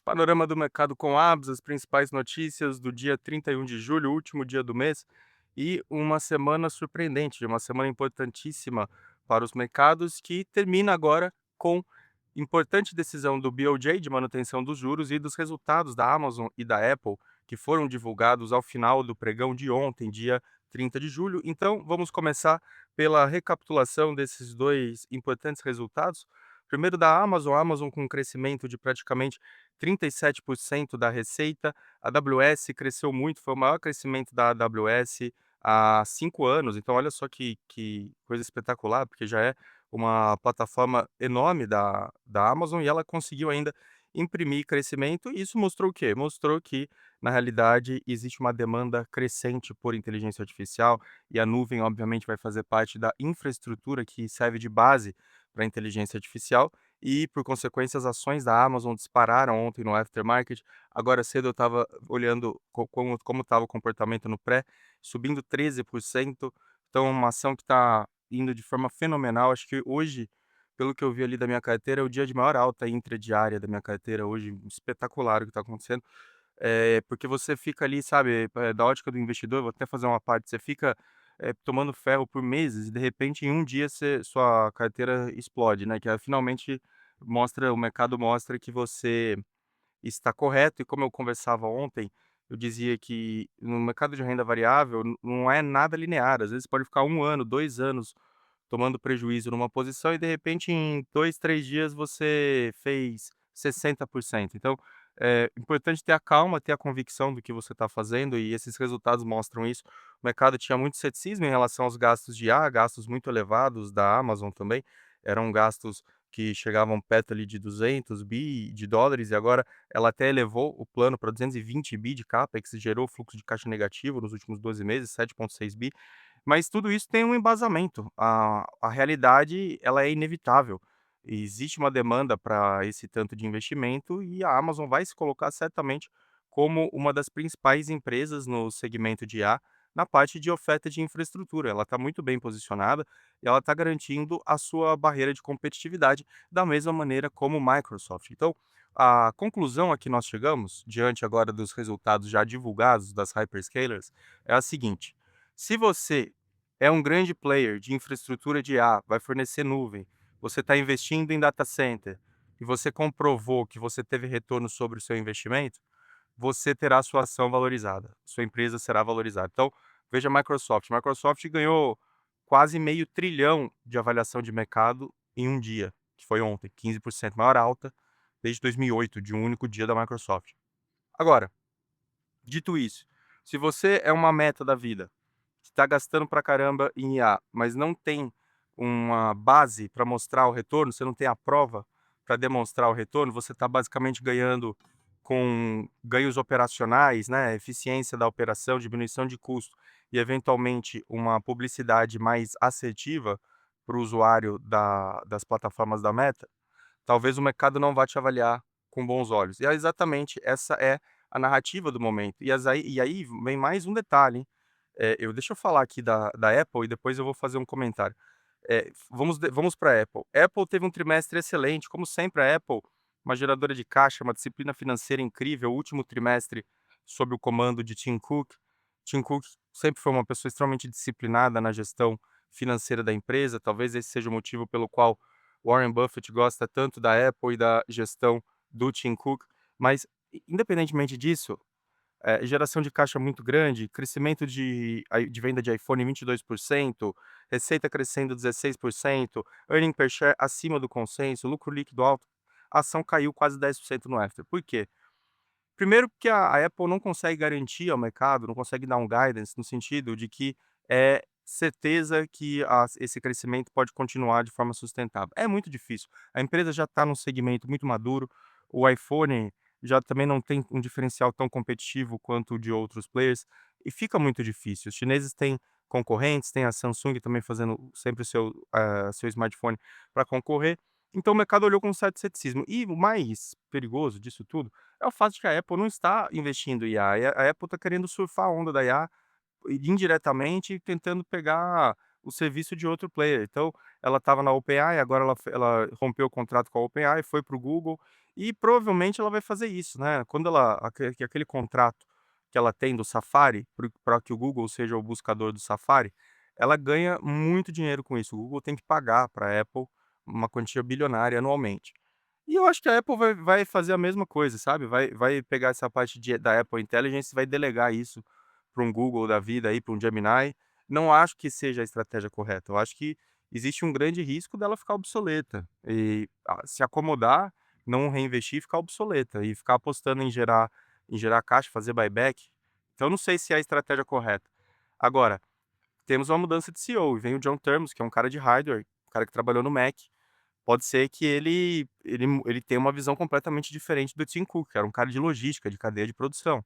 Panorama do mercado com abas, as principais notícias do dia 31 de julho, último dia do mês, e uma semana surpreendente, uma semana importantíssima para os mercados, que termina agora com importante decisão do BOJ de manutenção dos juros e dos resultados da Amazon e da Apple, que foram divulgados ao final do pregão de ontem, dia 30 de julho. Então, vamos começar pela recapitulação desses dois importantes resultados. Primeiro da Amazon, a Amazon com um crescimento de praticamente 37% da receita. A AWS cresceu muito, foi o maior crescimento da AWS há 5 anos, então olha só que coisa espetacular, porque já é uma plataforma enorme da Amazon e ela conseguiu ainda imprimir crescimento, e isso mostrou o quê? Mostrou que, na realidade, existe uma demanda crescente por inteligência artificial, e a nuvem, obviamente, vai fazer parte da infraestrutura que serve de base para a inteligência artificial, e, por consequência, as ações da Amazon dispararam ontem no aftermarket. Agora cedo eu estava olhando como estava o comportamento no pré, subindo 13%. Então, uma ação que está indo de forma fenomenal. Acho que hoje, pelo que eu vi ali da minha carteira, é o dia de maior alta intradiária da minha carteira hoje. Espetacular o que está acontecendo. Porque você fica ali, sabe, da ótica do investidor, vou até fazer uma parte, você fica, tomando ferro por meses e de repente em um dia sua carteira explode, né, que finalmente o mercado mostra que você está correto. E como eu conversava ontem, eu dizia que no mercado de renda variável não é nada linear, às vezes pode ficar 1 ano, 2 anos tomando prejuízo numa posição e de repente em 2, 3 dias você fez 60%. Então, é importante ter a calma, ter a convicção do que você está fazendo, e esses resultados mostram isso. O mercado tinha muito ceticismo em relação aos gastos de IA, gastos muito elevados da Amazon também, eram gastos que chegavam perto ali de 200 bi de dólares, e agora ela até elevou o plano para 220 bi de capex, gerou fluxo de caixa negativo nos últimos 12 meses, 7,6 bi. Mas tudo isso tem um embasamento. A realidade, ela é inevitável. Existe uma demanda para esse tanto de investimento, e a Amazon vai se colocar certamente como uma das principais empresas no segmento de IA, na parte de oferta de infraestrutura. Ela está muito bem posicionada e ela está garantindo a sua barreira de competitividade da mesma maneira como o Microsoft. Então, a conclusão a que nós chegamos, diante agora dos resultados já divulgados das hyperscalers, é a seguinte: se você é um grande player de infraestrutura de IA, vai fornecer nuvem, você está investindo em data center e você comprovou que você teve retorno sobre o seu investimento, você terá sua ação valorizada, sua empresa será valorizada. Então, veja a Microsoft. Microsoft ganhou quase meio trilhão de avaliação de mercado em um dia, que foi ontem, 15%, maior alta desde 2008, de um único dia da Microsoft. Agora, dito isso, se você é uma meta da vida, que está gastando pra caramba em IA, mas não tem uma base para mostrar o retorno, você não tem a prova para demonstrar o retorno, você está basicamente ganhando com ganhos operacionais, né, eficiência da operação, diminuição de custo e eventualmente uma publicidade mais assertiva para o usuário das plataformas da Meta. Talvez o mercado não vá te avaliar com bons olhos. E é exatamente essa é a narrativa do momento. E aí vem mais um detalhe, hein. Deixa eu falar aqui da Apple e depois eu vou fazer um comentário. Vamos para a Apple. Apple teve um trimestre excelente, como sempre a Apple, uma geradora de caixa, uma disciplina financeira incrível, o último trimestre sob o comando de Tim Cook. Tim Cook sempre foi uma pessoa extremamente disciplinada na gestão financeira da empresa, talvez esse seja o motivo pelo qual Warren Buffett gosta tanto da Apple e da gestão do Tim Cook. Mas, independentemente disso, geração de caixa muito grande, crescimento de venda de iPhone 22%, receita crescendo 16%, earning per share acima do consenso, lucro líquido alto, a ação caiu quase 10% no after. Por quê? Primeiro porque a Apple não consegue garantir ao mercado, não consegue dar um guidance no sentido de que é certeza que esse crescimento pode continuar de forma sustentável. É muito difícil. A empresa já está num segmento muito maduro, o iPhone já também não tem um diferencial tão competitivo quanto o de outros players, e fica muito difícil. Os chineses têm concorrentes, tem a Samsung também fazendo sempre o seu smartphone para concorrer, então o mercado olhou com um certo ceticismo. E o mais perigoso disso tudo é o fato de que a Apple não está investindo em IA, e a Apple está querendo surfar a onda da IA, indiretamente tentando pegar o serviço de outro player. Então, ela estava na OpenAI, agora ela rompeu o contrato com a OpenAI, foi para o Google, E provavelmente ela vai fazer isso, né, quando ela aquele contrato que ela tem do Safari, para que o Google seja o buscador do Safari, ela ganha muito dinheiro com isso. O Google tem que pagar para a Apple uma quantia bilionária anualmente. E eu acho que a Apple vai fazer a mesma coisa, sabe, vai pegar essa parte da Apple Intelligence e vai delegar isso para um Google da vida aí, para um Gemini. Não acho que seja a estratégia correta, eu acho que existe um grande risco dela ficar obsoleta e, se acomodar, não reinvestir e ficar obsoleta, e ficar apostando em gerar caixa, fazer buyback. Então eu não sei se é a estratégia correta. Agora, temos uma mudança de CEO e vem o John Termos, que é um cara de hardware, um cara que trabalhou no Mac. Pode ser que ele tenha uma visão completamente diferente do Tim Cook, que era um cara de logística, de cadeia de produção.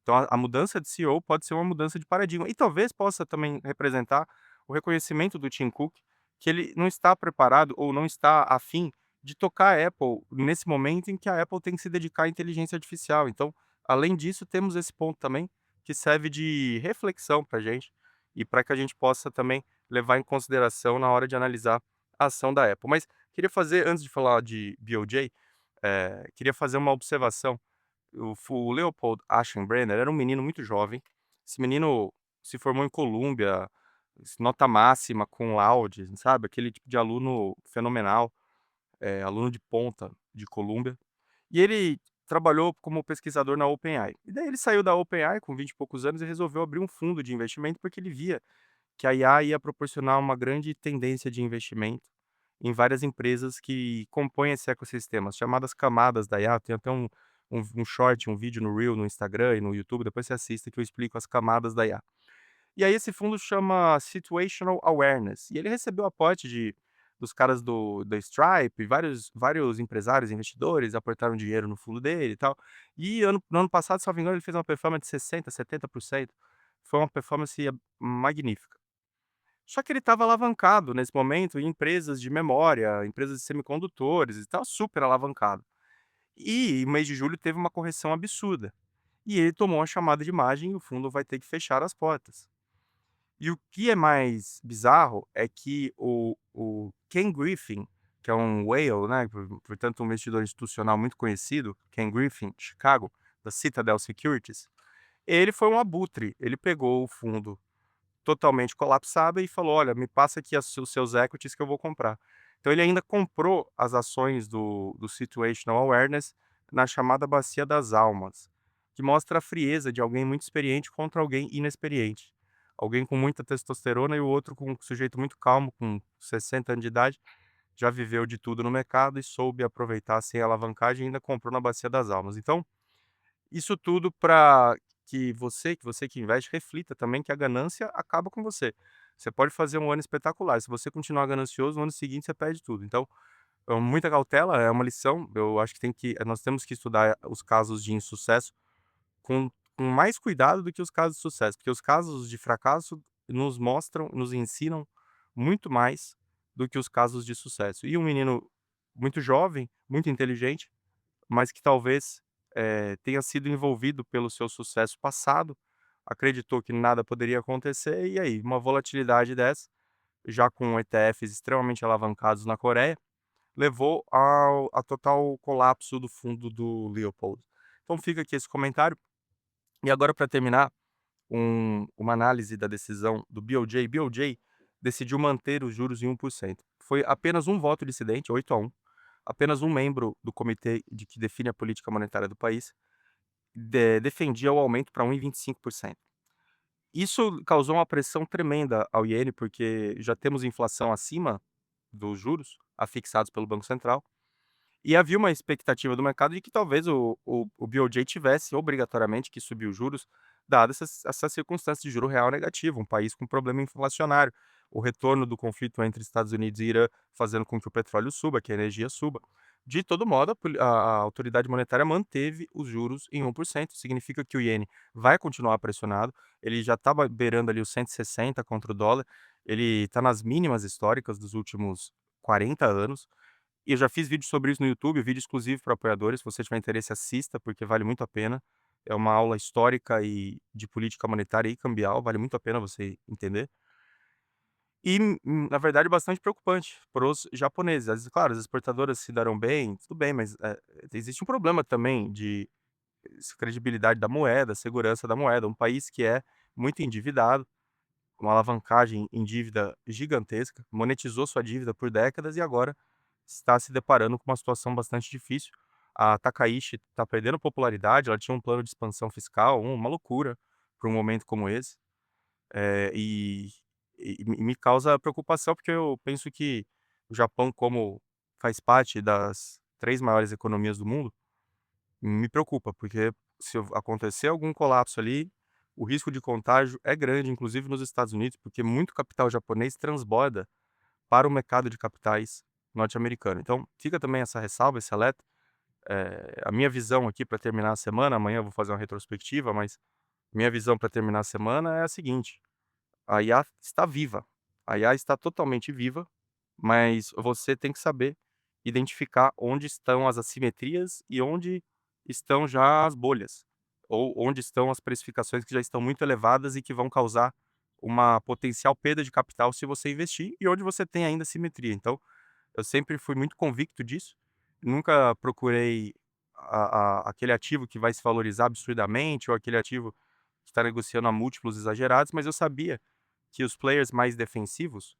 Então a mudança de CEO pode ser uma mudança de paradigma e talvez possa também representar o reconhecimento do Tim Cook, que ele não está preparado ou não está afim de tocar a Apple nesse momento em que a Apple tem que se dedicar à inteligência artificial. Então, além disso, temos esse ponto também que serve de reflexão para a gente e para que a gente possa também levar em consideração na hora de analisar a ação da Apple. Mas queria fazer, antes de falar de BOJ, queria fazer uma observação. O Leopold Aschenbrenner era um menino muito jovem. Esse menino se formou em Colômbia, nota máxima, cum laude, sabe, aquele tipo de aluno fenomenal, aluno de ponta de Colômbia. E ele trabalhou como pesquisador na OpenAI. E daí ele saiu da OpenAI com 20 e poucos anos e resolveu abrir um fundo de investimento, porque ele via que a IA ia proporcionar uma grande tendência de investimento em várias empresas que compõem esse ecossistema, as chamadas camadas da IA. Tem até um short, um vídeo no Reel, no Instagram e no YouTube, depois você assista que eu explico as camadas da IA. E aí esse fundo chama Situational Awareness, e ele recebeu aporte dos caras da Stripe, vários empresários, investidores aportaram dinheiro no fundo dele e tal. E no ano passado, se não me engano, ele fez uma performance de 60, 70%. Foi uma performance magnífica. Só que ele estava alavancado nesse momento em empresas de memória, empresas de semicondutores, e estava super alavancado. E o mês de julho teve uma correção absurda. E ele tomou uma chamada de imagem e o fundo vai ter que fechar as portas. E o que é mais bizarro é que o Ken Griffin, que é um whale, né, portanto um investidor institucional muito conhecido, Ken Griffin, de Chicago, da Citadel Securities, ele foi um abutre. Ele pegou o fundo totalmente colapsada e falou: "Olha, me passa aqui os seus equities que eu vou comprar". Então ele ainda comprou as ações do Situational Awareness na chamada bacia das almas, que mostra a frieza de alguém muito experiente contra alguém inexperiente. Alguém com muita testosterona e o outro com um sujeito muito calmo, com 60 anos de idade, já viveu de tudo no mercado e soube aproveitar sem alavancagem e ainda comprou na bacia das almas. Então isso tudo para que você que investe reflita também que a ganância acaba com você. Você pode fazer um ano espetacular, se você continuar ganancioso, no ano seguinte você perde tudo. Então, muita cautela, é uma lição, eu acho que nós temos que estudar os casos de insucesso com mais cuidado do que os casos de sucesso, porque os casos de fracasso nos mostram, nos ensinam muito mais do que os casos de sucesso. E um menino muito jovem, muito inteligente, mas que talvez, tenha sido envolvido pelo seu sucesso passado, acreditou que nada poderia acontecer, e aí, uma volatilidade dessa, já com ETFs extremamente alavancados na Coreia, levou a total colapso do fundo do Leopold. Então fica aqui esse comentário. E agora para terminar, uma análise da decisão do BOJ. BOJ decidiu manter os juros em 1%. Foi apenas um voto dissidente, 8-1. Apenas um membro do comitê que define a política monetária do país defendia o aumento para 1,25%. Isso causou uma pressão tremenda ao iene, porque já temos inflação acima dos juros afixados pelo Banco Central, e havia uma expectativa do mercado de que talvez o BOJ tivesse obrigatoriamente que subir os juros, dadas essas circunstâncias de juro real negativo, um país com problema inflacionário, o retorno do conflito entre Estados Unidos e Irã fazendo com que o petróleo suba, que a energia suba. De todo modo, a autoridade monetária manteve os juros em 1%, significa que o iene vai continuar pressionado, ele já estava beirando ali os 160 contra o dólar, ele está nas mínimas históricas dos últimos 40 anos, e eu já fiz vídeo sobre isso no YouTube, vídeo exclusivo para apoiadores, se você tiver interesse assista, porque vale muito a pena. É uma aula histórica e de política monetária e cambial, vale muito a pena você entender. E, na verdade, bastante preocupante para os japoneses. Claro, as exportadoras se darão bem, tudo bem, mas, existe um problema também de credibilidade da moeda, segurança da moeda. Um país que é muito endividado, uma alavancagem em dívida gigantesca, monetizou sua dívida por décadas e agora está se deparando com uma situação bastante difícil. A Takaishi está perdendo popularidade, ela tinha um plano de expansão fiscal, uma loucura para um momento como esse. Eh, e me causa preocupação, porque eu penso que o Japão, como faz parte das 3 maiores economias do mundo, me preocupa, porque se acontecer algum colapso ali, o risco de contágio é grande, inclusive nos Estados Unidos, porque muito capital japonês transborda para o mercado de capitais norte-americano. Então, fica também essa ressalva, esse alerta. A minha visão aqui para terminar a semana, amanhã eu vou fazer uma retrospectiva, mas minha visão para terminar a semana é a seguinte: a IA está viva. A IA está totalmente viva, mas você tem que saber identificar onde estão as assimetrias e onde estão já as bolhas, ou onde estão as precificações que já estão muito elevadas e que vão causar uma potencial perda de capital se você investir, e onde você tem ainda simetria. Então, eu sempre fui muito convicto disso, nunca procurei aquele ativo que vai se valorizar absurdamente ou aquele ativo que está negociando a múltiplos exagerados, mas eu sabia que os players mais defensivos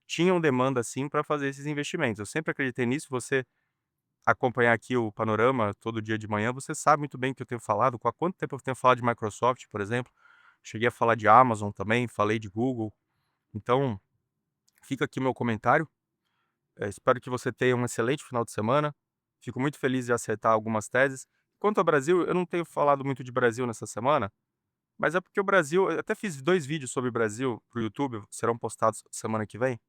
tinham demanda sim para fazer esses investimentos. Eu sempre acreditei nisso, você acompanhar aqui o panorama todo dia de manhã, você sabe muito bem o que eu tenho falado, com há quanto tempo eu tenho falado de Microsoft, por exemplo, cheguei a falar de Amazon também, falei de Google. Então, fica aqui meu comentário, espero que você tenha um excelente final de semana, fico muito feliz de acertar algumas teses. Quanto ao Brasil, eu não tenho falado muito de Brasil nessa semana, mas é porque o Brasil, eu até fiz 2 vídeos sobre o Brasil para o YouTube, serão postados semana que vem.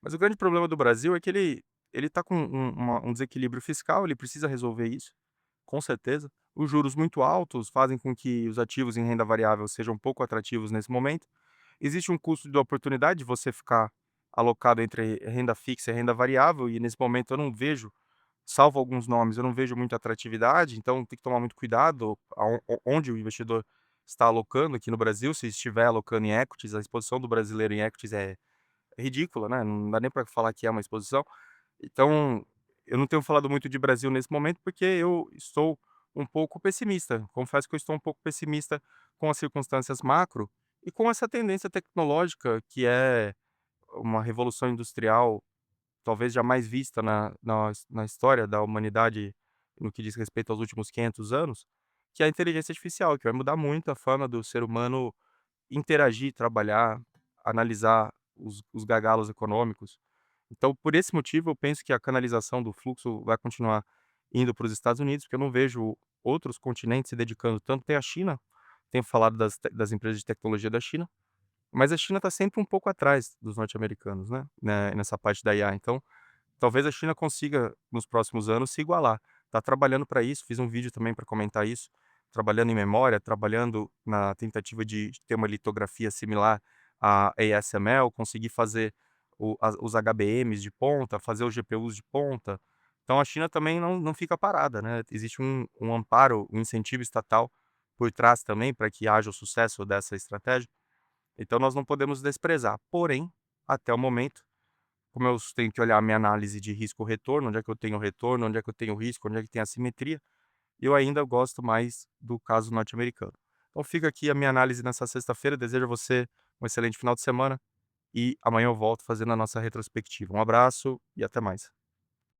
Mas o grande problema do Brasil é que ele está com um desequilíbrio fiscal, ele precisa resolver isso, com certeza. Os juros muito altos fazem com que os ativos em renda variável sejam pouco atrativos nesse momento. Existe um custo de oportunidade de você ficar alocado entre renda fixa e renda variável, e nesse momento eu não vejo, salvo alguns nomes, eu não vejo muita atratividade, então tem que tomar muito cuidado onde o investidor está alocando aqui no Brasil, se estiver alocando em equities, a exposição do brasileiro em equities é ridícula, né, não dá nem para falar que é uma exposição. Então, eu não tenho falado muito de Brasil nesse momento, porque eu estou um pouco pessimista. Confesso que eu estou um pouco pessimista com as circunstâncias macro e com essa tendência tecnológica que é uma revolução industrial, talvez jamais vista na história da humanidade no que diz respeito aos últimos 500 anos, que é a inteligência artificial, que vai mudar muito a forma do ser humano interagir, trabalhar, analisar os gargalos econômicos. Então, por esse motivo, eu penso que a canalização do fluxo vai continuar indo para os Estados Unidos, porque eu não vejo outros continentes se dedicando tanto. Tem a China, tenho falado das empresas de tecnologia da China, mas a China está sempre um pouco atrás dos norte-americanos, né, nessa parte da IA. Então, talvez a China consiga, nos próximos anos, se igualar. Está trabalhando para isso, fiz um vídeo também para comentar isso, trabalhando em memória, trabalhando na tentativa de ter uma litografia similar à ASML, conseguir fazer os HBMs de ponta, fazer os GPUs de ponta. Então a China também não fica parada, né? Existe um amparo, um incentivo estatal por trás também para que haja o sucesso dessa estratégia. Então nós não podemos desprezar. Porém, até o momento, como eu tenho que olhar a minha análise de risco-retorno, onde é que eu tenho retorno, onde é que eu tenho risco, onde é que tem assimetria, eu ainda gosto mais do caso norte-americano. Então fica aqui a minha análise nessa sexta-feira, desejo a você um excelente final de semana e amanhã eu volto fazendo a nossa retrospectiva. Um abraço e até mais.